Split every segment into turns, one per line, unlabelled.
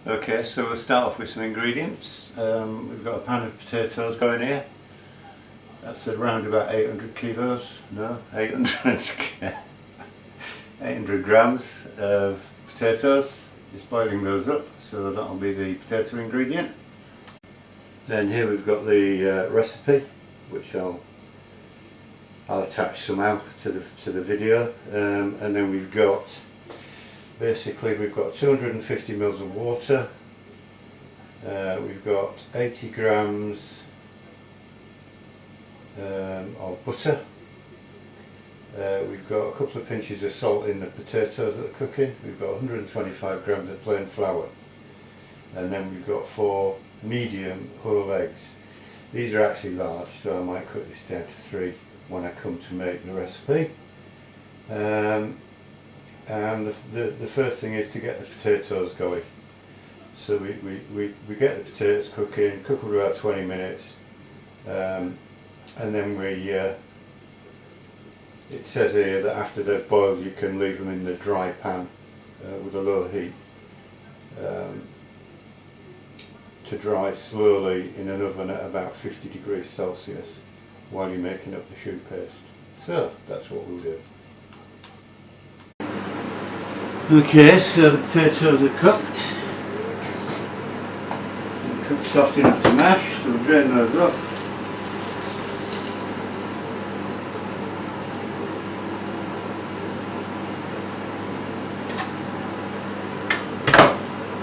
Okay, so we'll start off with some ingredients. We've got a pan of potatoes going here. That's around about 800 kilos, no, 800, 800 grams of potatoes. Just boiling those up, so that'll be the potato ingredient. Then here we've got the recipe, which I'll attach somehow to the video, and then we've got basically 250 mils of water, we've got 80 grams of butter, we've got a couple of pinches of salt in the potatoes that are cooking, we've got 125 grams of plain flour, and then we've got 4 medium whole eggs. These are actually large, so I might cut this down to 3 when I come to make the recipe. And the first thing is to get the potatoes going. So we get the potatoes cooking, cook for about 20 minutes, and then it says here that after they've boiled you can leave them in the dry pan with a low heat to dry slowly in an oven at about 50 degrees Celsius while you're making up the choux paste. So that's what we'll do. Okay, so the potatoes are cooked soft enough to mash, so we'll drain those up.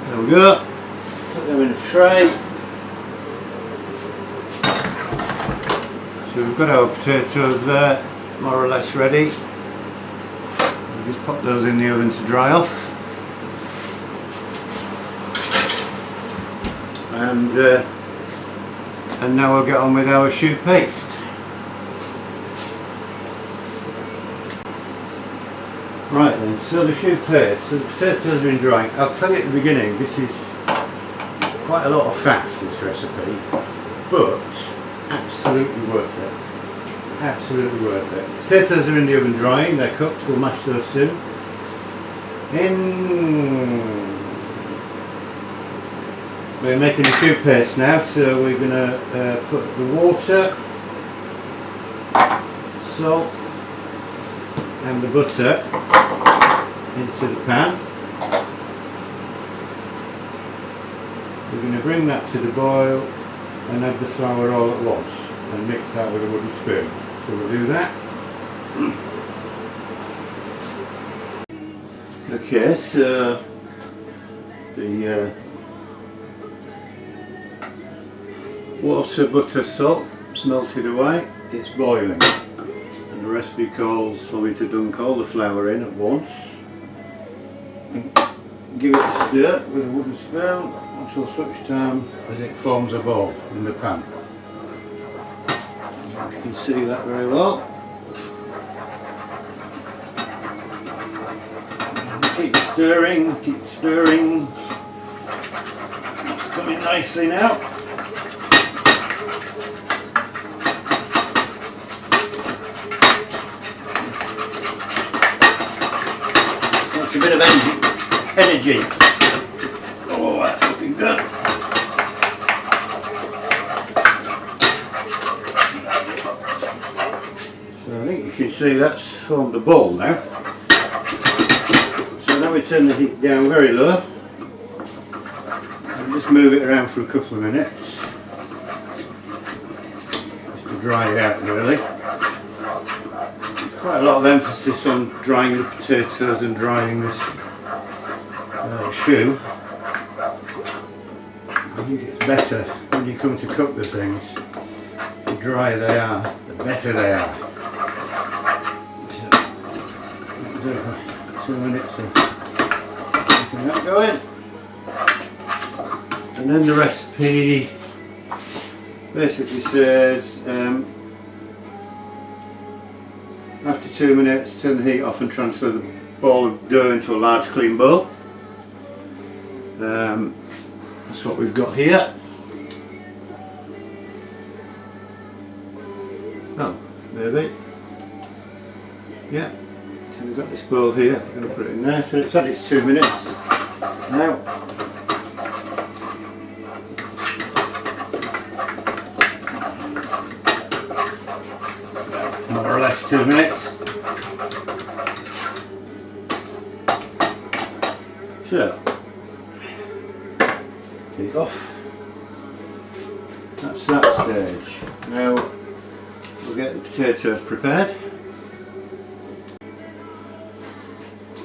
There we go, put them in a tray. So we've got our potatoes there, more or less ready. Just pop those in the oven to dry off, and now we'll get on with our choux paste. Right then, so the choux paste, so the potatoes are in drying. I'll tell you at the beginning, this is quite a lot of fat, this recipe, but absolutely worth it. Absolutely worth it. Potatoes are in the oven drying, they're cooked, we'll mash those soon. We're making the choux paste now, so we're going to put the water, salt and the butter into the pan. We're going to bring that to the boil and add the flour all at once and mix that with a wooden spoon. So we'll do that. Okay, so the water, butter, salt is melted away, it's boiling. And the recipe calls for me to dunk all the flour in at once. And give it a stir with a wooden spoon until such time as it forms a ball in the pan. You can see that very well. Keep stirring, keep stirring. It's coming nicely now. That's a bit of energy. Oh, that's looking good. So I think you can see that's formed a ball now. So now we turn the heat down very low and just move it around for a couple of minutes just to dry it out really. There's quite a lot of emphasis on drying the potatoes and drying this choux. I think it's better when you come to cook the things, the drier they are, the better they are. 2 minutes of keeping that going, and then the recipe basically says after 2 minutes turn the heat off and transfer the ball of dough into a large clean bowl. That's what we've got here. Oh, maybe. Yeah. So we've got this bowl here, I'm going to put it in there, so it's had its 2 minutes now. So, take off. That's that stage. Now we'll get the potatoes prepared.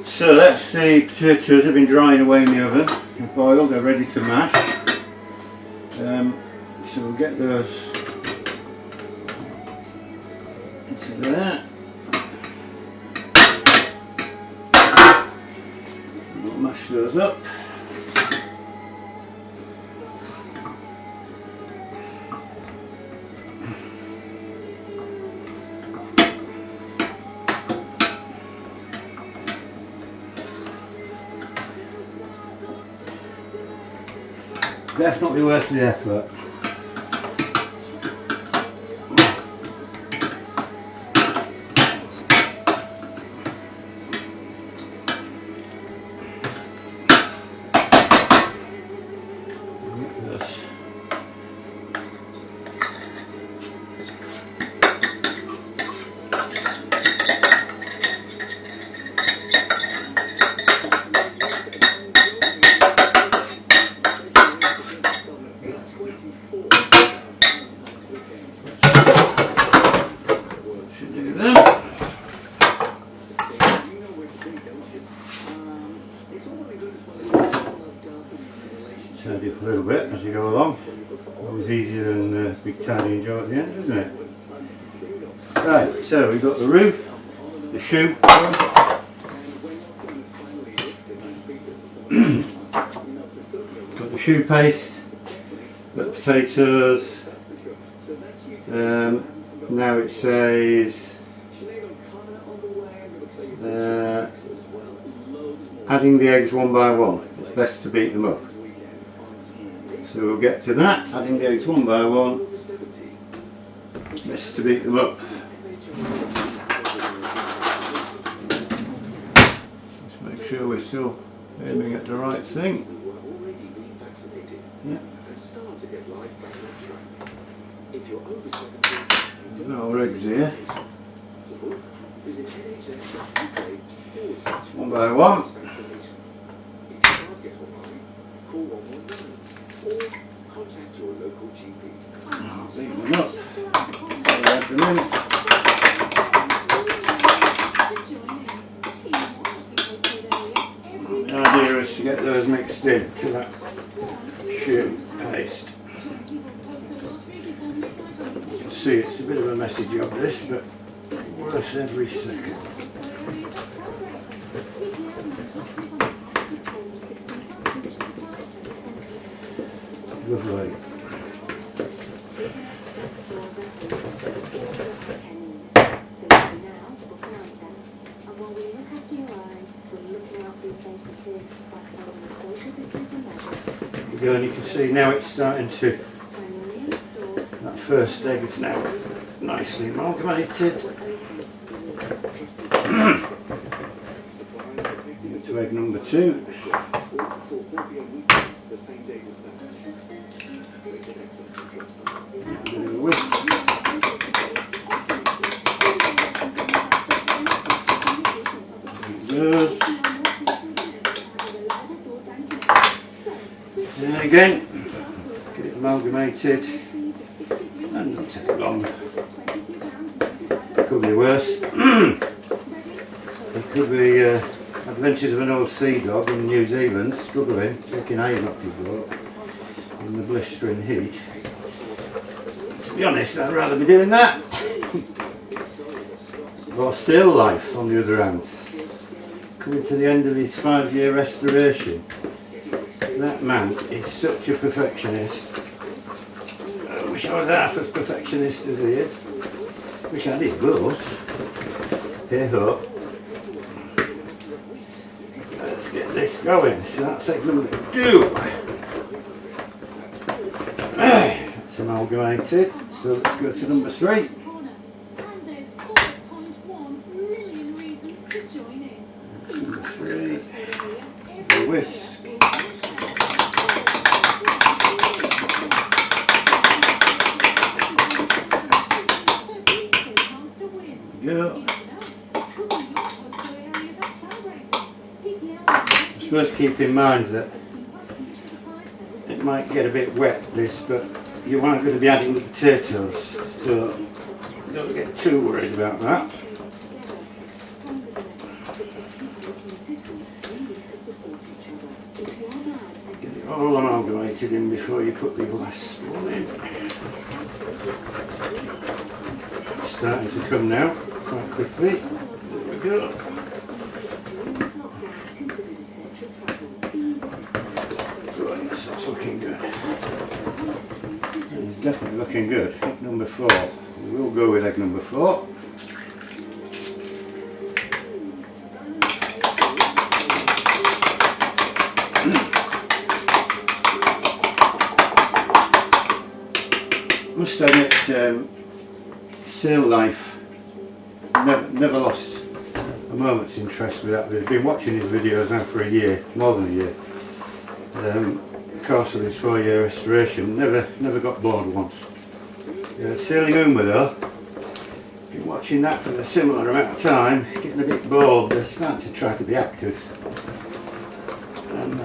So that's the potatoes have been drying away in the oven. They're boiled, they're ready to mash. So we'll get those into there. We'll mash those up. Definitely worth the effort. Tidy up a little bit as you go along. Always easier than big tidying job at the end, isn't it? Right, so we've got the roux, the choux, got the choux paste, got the potatoes. Now it says adding the eggs one by one. It's best to beat them up. So we'll get to that, adding the eggs one by one. Best to beat them up. Just make sure we're still aiming at the right thing. Yeah. No eggs here. One by one. Beat them up. Add them in. The idea is to get those mixed in to that choux paste. You can see it's a bit of a messy job this, but worth every second. Lovely. And you can see now it's starting to, that first egg is now nicely amalgamated. To egg number 2. A bit of a whisk. And again, get it amalgamated, and it'll take long. It could be worse. It could be Adventures of an Old Sea Dog in New Zealand, struggling, taking iron off your boat in the blistering heat. To be honest, I'd rather be doing that. Or Still Life, on the other hand. Coming to the end of his 5-year restoration. That man is such a perfectionist. I wish I was half as perfectionist as he is. Wish I had his gloves. Hey ho. Let's get this going. So that's egg number 2. It's amalgamated. So let's go to number 3. Number 3. The whisk. Go. suppose keep in mind that it might get a bit wet this, but you aren't going to be adding the potatoes, so don't get too worried about that. Get it all amalgamated in before you put the last one in. It's starting to come now quite quickly. There we go. Right, so it's looking good. It's definitely looking good. Egg number 4. We will go with egg number 4. Must admit, Sail Life never lost a moment's interest with that. We've been watching his videos now for a year, more than a year. The course of this 4-year restoration, never got bored once. Sailing Uma though, been watching that for a similar amount of time, getting a bit bored. They're starting to try to be actors, and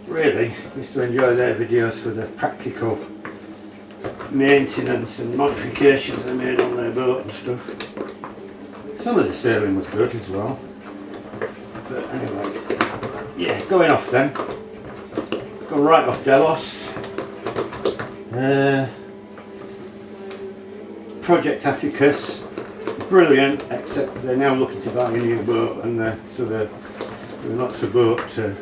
really used to enjoy their videos for the practical maintenance and modifications they made on their boat and stuff. Some of the sailing was good as well, but anyway, yeah, going off then. Gone right off Delos. Project Atticus, brilliant, except they're now looking to buy a new boat, and so they're doing lots of boat to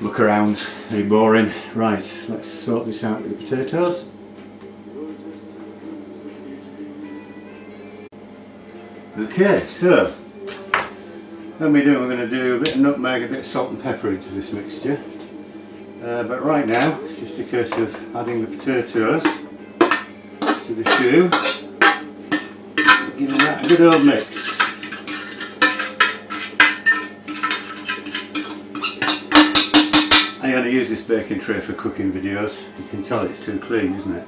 look around. Very boring. Right, let's sort this out with the potatoes. Okay, so when we do, we're going to do a bit of nutmeg, a bit of salt and pepper into this mixture. But right now, it's just a case of adding the potatoes to the choux, giving that a good old mix. I'm going to use this baking tray for cooking videos. You can tell it's too clean, isn't it?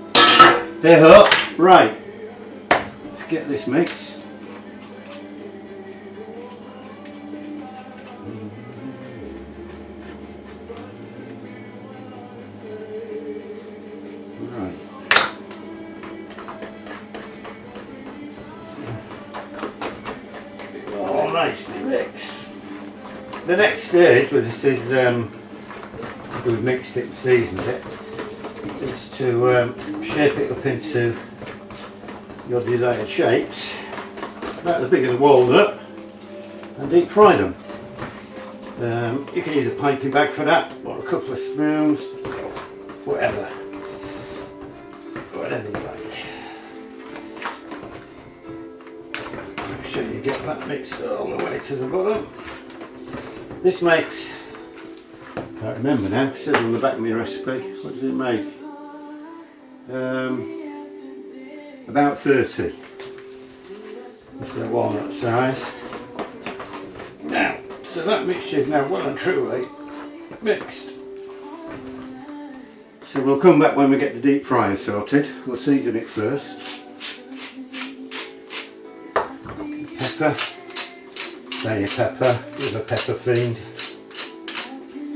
Hey ho! Right, let's get this mixed. Right. All nicely mixed. The next stage with this is, after we've mixed it and seasoned it, is to shape it up into your desired shapes, about as big as a walnut, and deep fry them. You can use a piping bag for that, or a couple of spoons, whatever you like. Make sure you get that mixed all the way to the bottom. This makes, I can't remember now, it says on the back of my recipe, what does it make? About 30, if they're walnut size. Now, so that mixture is now well and truly mixed. So we'll come back when we get the deep fryer sorted. We'll season it first. Pepper, plenty of pepper, with a pepper fiend.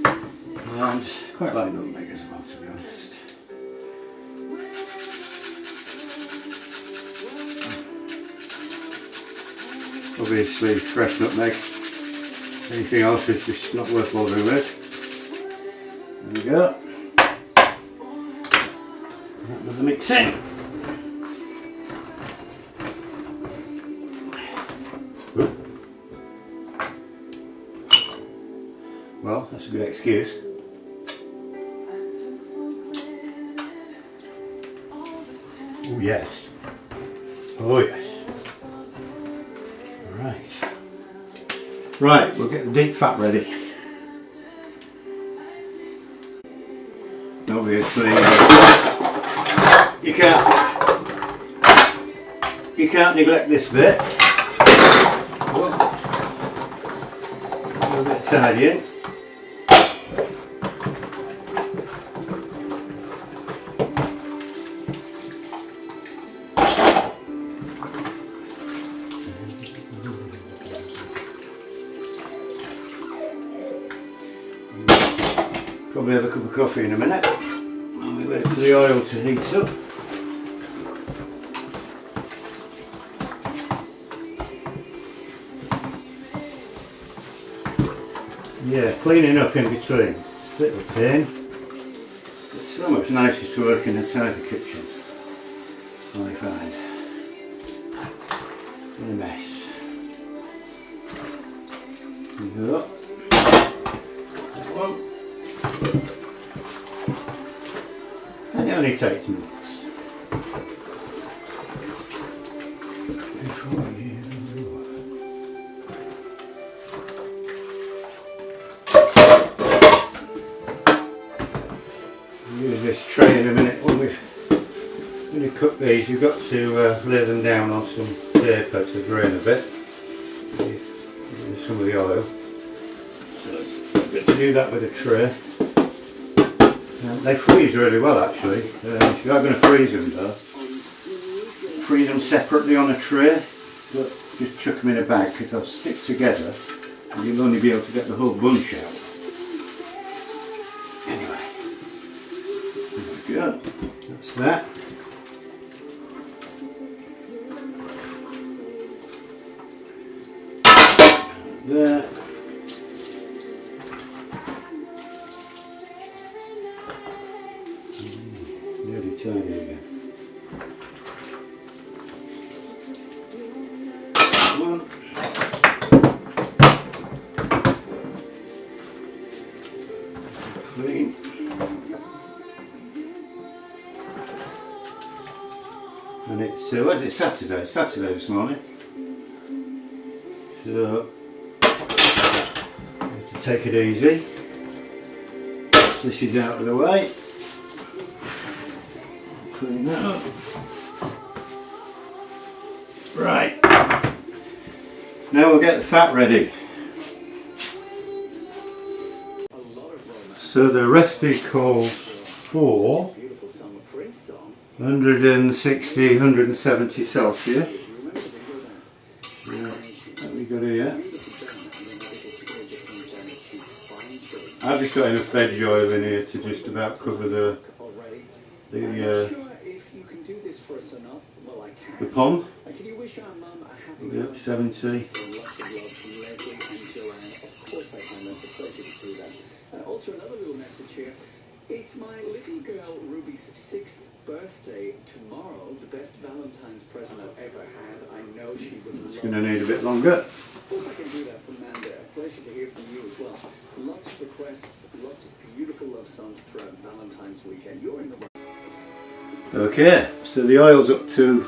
And quite like nutmeg as well, to be honest. Obviously fresh nutmeg. Anything else is just not worth bothering with. There we go. That was the mix in. Well, that's a good excuse. Oh yes. Oh yes. Right. Right, we'll get the deep fat ready. Obviously, you can't neglect this bit. A little bit tidying. Probably have a cup of coffee in a minute while we wait for the oil to heat up. Yeah, cleaning up in between. It's a bit of a pain. It's so much nicer to work in a tidy kitchen, I find. In a mess. There you go. That one. And it only takes minutes. Before you... use this tray in a minute. When you cook these, you've got to lay them down on some paper to drain a bit. Some of the oil. So you've got to do that with a tray. They freeze really well actually. If you are going to freeze them though, freeze them separately on a tray, but just chuck them in a bag because they'll stick together and you'll only be able to get the whole bunch out. Anyway, there we go. That's that. There. Nearly tidy again. One. Clean. And it's, what is it, Saturday? Saturday this morning. So, to take it easy. This is out of the way. Clean that up. Right. Now we'll get the fat ready. So the recipe calls for 160, 170 Celsius. What we got here? I've just got enough veg oil in here to just about cover the pomme. Yep, 70.
Also another little message here. It's my little girl Ruby's 6th birthday tomorrow. The best Valentine's present I've ever had. I know she would love it.
It's going to need a bit longer.
Of course I can do that from Amanda. A pleasure to hear from you as well. Lots of requests, lots of beautiful love songs throughout Valentine's weekend. You're in the right.
Okay, so the oil's up to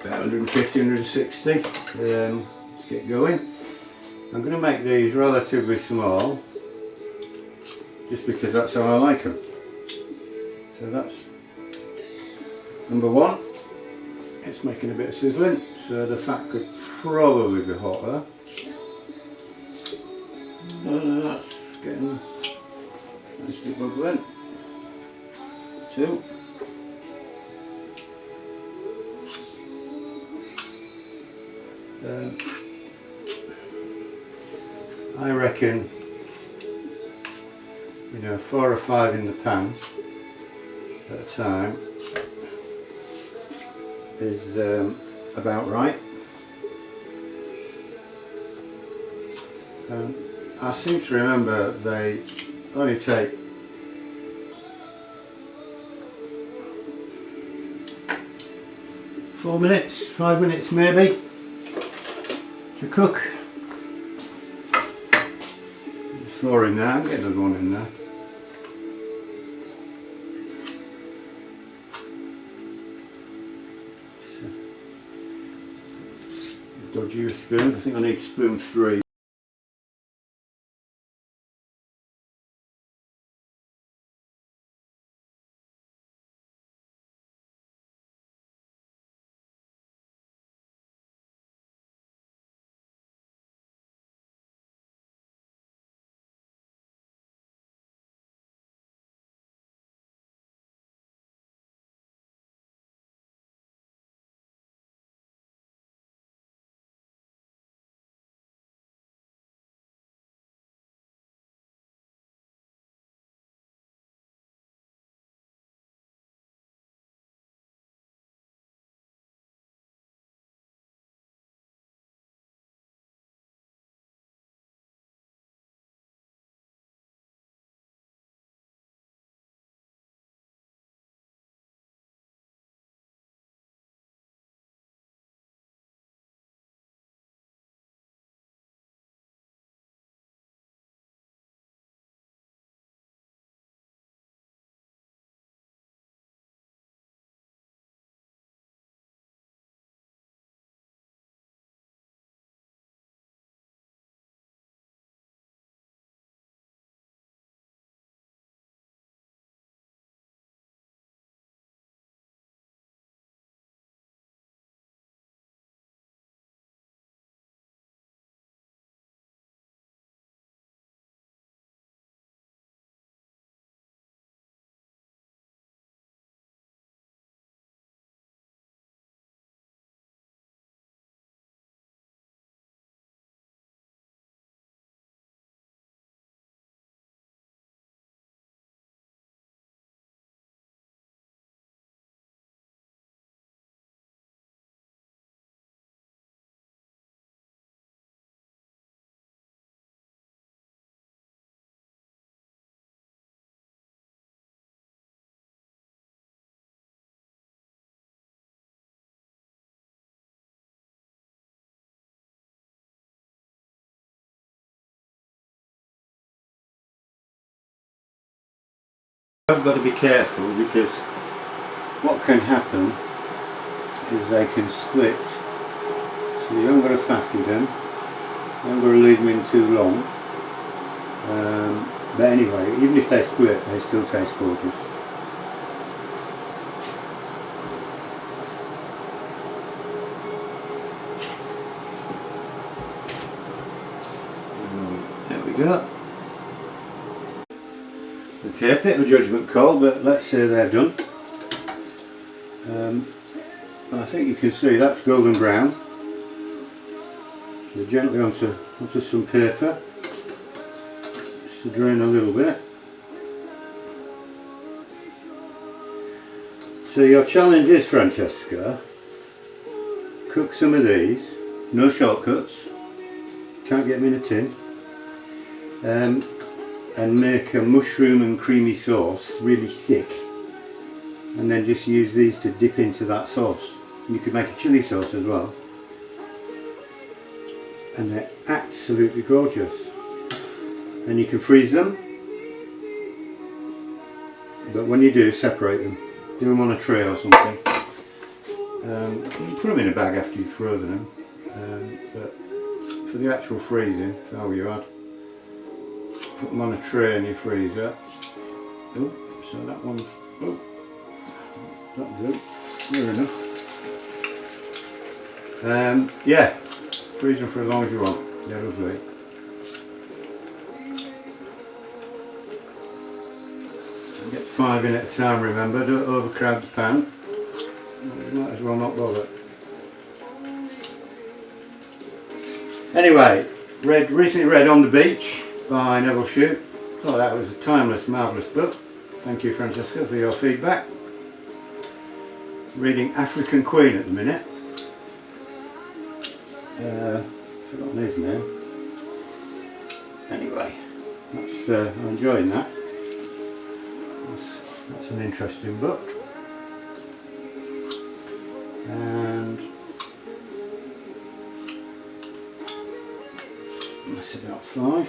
about 150, 160. Let's get going. I'm going to make these relatively small, just because that's how I like them. So that's number one. It's making a bit of sizzling, so the fat could probably be hotter. That's getting nicely bubbling. Two. I reckon, 4 or 5 in the pan at a time is about right. I seem to remember they only take 4 minutes, 5 minutes maybe to cook. There's 4 in there, I'll get another one in there. Dodgy spoon, I think I need spoon 3. I've got to be careful because what can happen is they can split. So you haven't got to fatten them, you haven't got to leave them in too long. But anyway, even if they split, they still taste gorgeous. There we go. Okay, a bit of a judgment call, but let's say they're done. I think you can see that's golden brown. So gently onto some paper, just to drain a little bit. So your challenge is, Francesca, cook some of these, no shortcuts, can't get them in a tin, and make a mushroom and creamy sauce, really thick, and then just use these to dip into that sauce. You could make a chilli sauce as well, and they're absolutely gorgeous. And you can freeze them, but when you do, separate them. Do them on a tray or something. You put them in a bag after you've frozen them, but for the actual freezing, how you add, put them on a tray in your freezer. Oh, so that one's, oh, that'll do, near enough. Yeah, freeze them for as long as you want, they're lovely. Get 5 in at a time, remember, don't overcrowd the pan. You might as well not bother. Anyway, recently read On the Beach by Neville Shute. Thought that was a timeless, marvellous book. Thank you, Francesca, for your feedback. Reading African Queen at the minute. Forgotten his name. Anyway, I'm enjoying that. That's an interesting book. And that's about 5.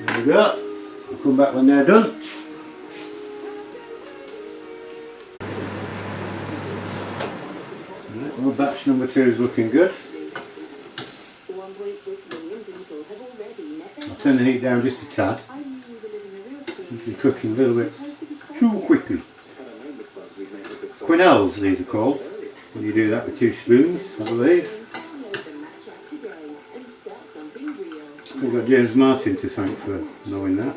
There we go. I'll come back when they're done. Right, well, batch number 2 is looking good. I'll turn the heat down just a tad. It's cooking a little bit too quickly. Quenelles, these are called. When you do that with 2 spoons, I believe. We've got James Martin to thank for knowing that.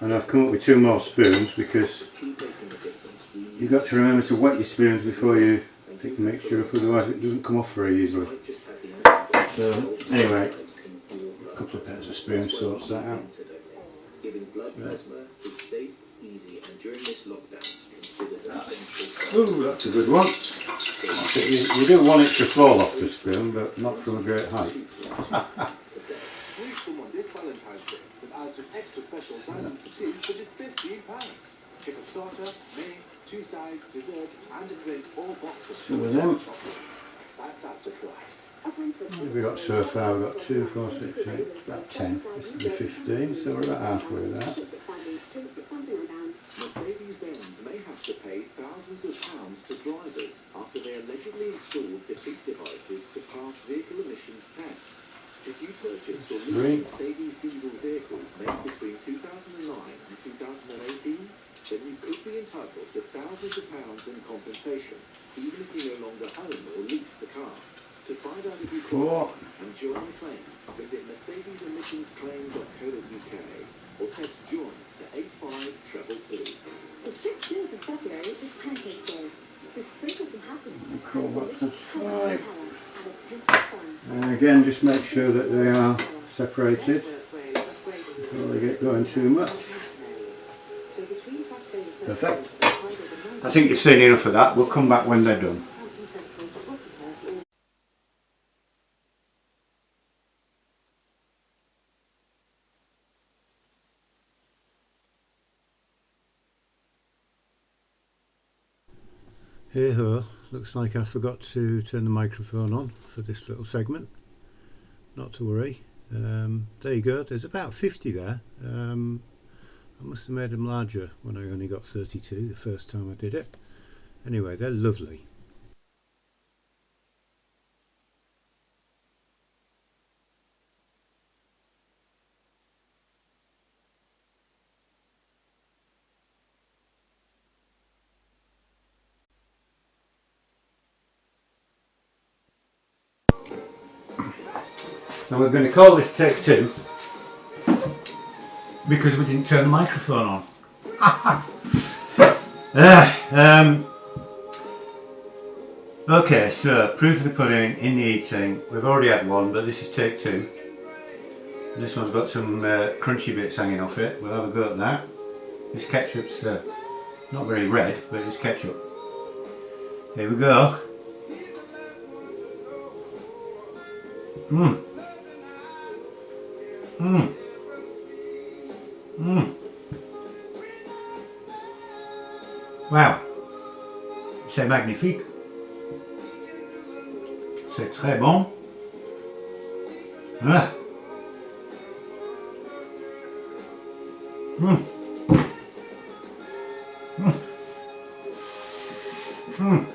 And I've come up with 2 more spoons because you've got to remember to wet your spoons before you take the mixture up, otherwise it doesn't come off very easily. So anyway, a couple of pairs of spoons sorts that out. Ooh, that's a good one. You do want it to fall off the spoon, but not from a great height. Some of them. What have we got so far? We've got 2, 4, 6, 8, about 10. This will be 15, so we're about halfway with that. Mercedes-Benz may have to pay thousands of pounds to drivers after they allegedly installed defeat devices to pass vehicle emissions tests. If you purchased or leased Mercedes diesel vehicles made between 2009 and 2018, then you could be entitled to thousands of pounds in compensation, even if you no longer own or lease the car. To find out if you qualify and join the claim, visit mercedesemissions.claim.co.uk or text JOIN to 85222. The 16th of February is Pancake Day, so sprinkle some happiness. Cool, that's 5. And again, just make sure that they are separated before they get going too much. Perfect. I think you've seen enough of that. We'll come back when they're done. Hey ho, looks like I forgot to turn the microphone on for this little segment. not to worry. There you go, there's about 50 there. I must have made them larger when I only got 32 the first time I did it. Anyway, they're lovely. And we're going to call this take 2 because we didn't turn the microphone on. Okay, so proof of the pudding in the eating. We've already had one, but this is take 2. This one's got some crunchy bits hanging off it. We'll have a go at that. This ketchup's not very red, but it's ketchup. Here we go. Mmm. Mmm. Mmm. Wow. C'est magnifique. C'est très bon. Ah. Mmm. Mmm. Mmm.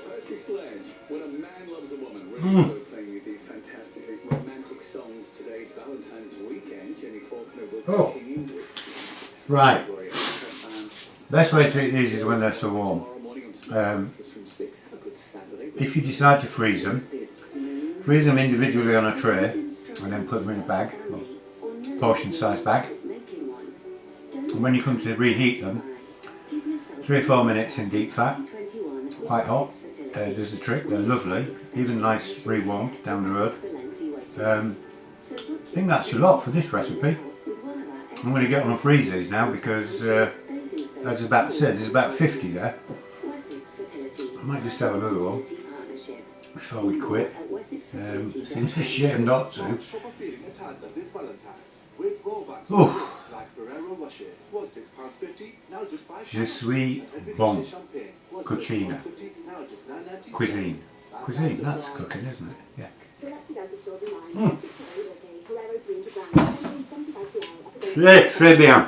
Percy Sledge, when a man loves a woman, really playing with these fantastically romantic songs today. It's Valentine's weekend. Jenny Faulkner will continue with.
Right. Best way to eat these is when they're still warm. If you decide to freeze them individually on a tray and then put them in a bag, portion size bag. And when you come to reheat them, 3 or 4 minutes in deep fat, quite hot, does the trick. They're lovely, even nice rewarmed down the road. I think that's a lot for this recipe. I'm going to get on and freeze these now because as about said, there's about 50 there. I might just have another one before we quit. Seems a shame not to. Oh. Je suis bon. Cucina. Cuisine. Cuisine, that's cooking, isn't it? Yeah. Très, très bien.